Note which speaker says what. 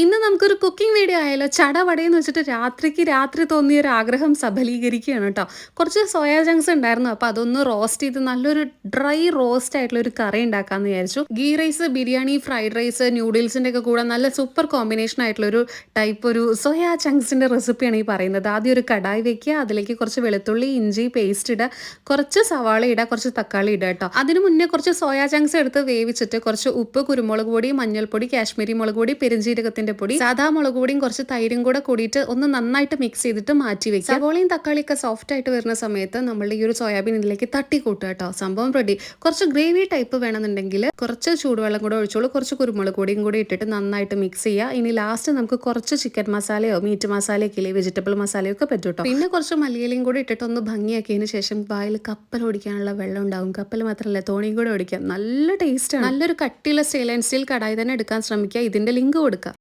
Speaker 1: ഇന്ന് നമുക്കൊരു cooking video ആയാലോ? ചടപടയെന്ന് വെച്ചിട്ട് രാത്രി തോന്നിയ ഒരു ആഗ്രഹം സഫലീകരിക്കുകയാണ് കേട്ടോ. കുറച്ച് സോയാ ചങ്ക്സ് ഉണ്ടായിരുന്നു. അപ്പോൾ അതൊന്ന് റോസ്റ്റ് ചെയ്ത് നല്ലൊരു ഡ്രൈ റോസ്റ്റ് ആയിട്ടുള്ള ഒരു കറി ഉണ്ടാക്കാമെന്ന് വിചാരിച്ചു. Ghee rice, biryani, fried rice, ന്യൂഡിൽസിൻ്റെ ഒക്കെ കൂടെ നല്ല സൂപ്പർ കോമ്പിനേഷൻ ആയിട്ടുള്ള ഒരു സോയാ ചങ്ക്സിൻ്റെ റെസിപ്പിയാണ് ഈ പറയുന്നത്. ആദ്യം ഒരു കടായി വെക്കുക, അതിലേക്ക് കുറച്ച് വെളുത്തുള്ളി, ഇഞ്ചി പേസ്റ്റ് ഇടുക, കുറച്ച് സവാള ഇടുക, കുറച്ച് തക്കാളി ഇടുക കേട്ടോ. അതിന് മുന്നേ കുറച്ച് സോയാ ചങ്ക്സ് എടുത്ത് വേവിച്ചിട്ട് കുറച്ച് ഉപ്പ്, കുരുമുളക് പൊടി, മഞ്ഞൾപ്പൊടി, കാശ്മീരി മുളക് പൊടി, പെരുംജീരകത്തിന്റെ പൊടി, സാധാ മുളക് പൊടിയും കുറച്ച് തൈരും കൂടെ കൂടിയിട്ട് ഒന്ന് നന്നായിട്ട് മിക്സ് ചെയ്തിട്ട് മാറ്റി വെക്കുക. സവോളയും തക്കാളിയൊക്കെ സോഫ്റ്റ് ആയിട്ട് വരുന്ന സമയത്ത് നമ്മൾ ഈ ഒരു സോയാബീൻ ഇതിലേക്ക് തട്ടി കൂട്ടുക കേട്ടോ. സംഭവം റെഡി. കുറച്ച് ഗ്രേവി ടൈപ്പ് വേണമെന്നുണ്ടെങ്കിൽ കുറച്ച് ചൂടുവെള്ളം കൂടെ ഒഴിച്ചോളൂ, കുറച്ച് കുരുമുളക് പൊടിയും കൂടി ഇട്ടിട്ട് നന്നായിട്ട് മിക്സ് ചെയ്യുക. ഇനി ലാസ്റ്റ് നമുക്ക് കുറച്ച് ചിക്കൻ മസാലയോ മീറ്റ് മസാലയൊക്കെ ഇല്ലേ, വെജിറ്റബിൾ മസാലയോ ഒക്കെ പറ്റും കേട്ടോ. പിന്നെ കുറച്ച് മല്ലിയിലയും കൂടി ഇട്ടിട്ട് ഒന്ന് ഭംഗിയാക്കിയതിന് ശേഷം വായിൽ കപ്പൽ ഓടിക്കാനുള്ള വെള്ളം ഉണ്ടാവും. കപ്പൽ മാത്രമല്ല, തോണിയും കൂടെ ഓടിക്കാം. നല്ല ടേസ്റ്റാണ്. നല്ലൊരു കട്ടിയുള്ള സ്റ്റെയിൻലെസ് സ്റ്റീൽ കടായി തന്നെ എടുക്കാൻ ശ്രമിക്കുക. ഇതിന്റെ ലിങ്ക് കൊടുക്കുക.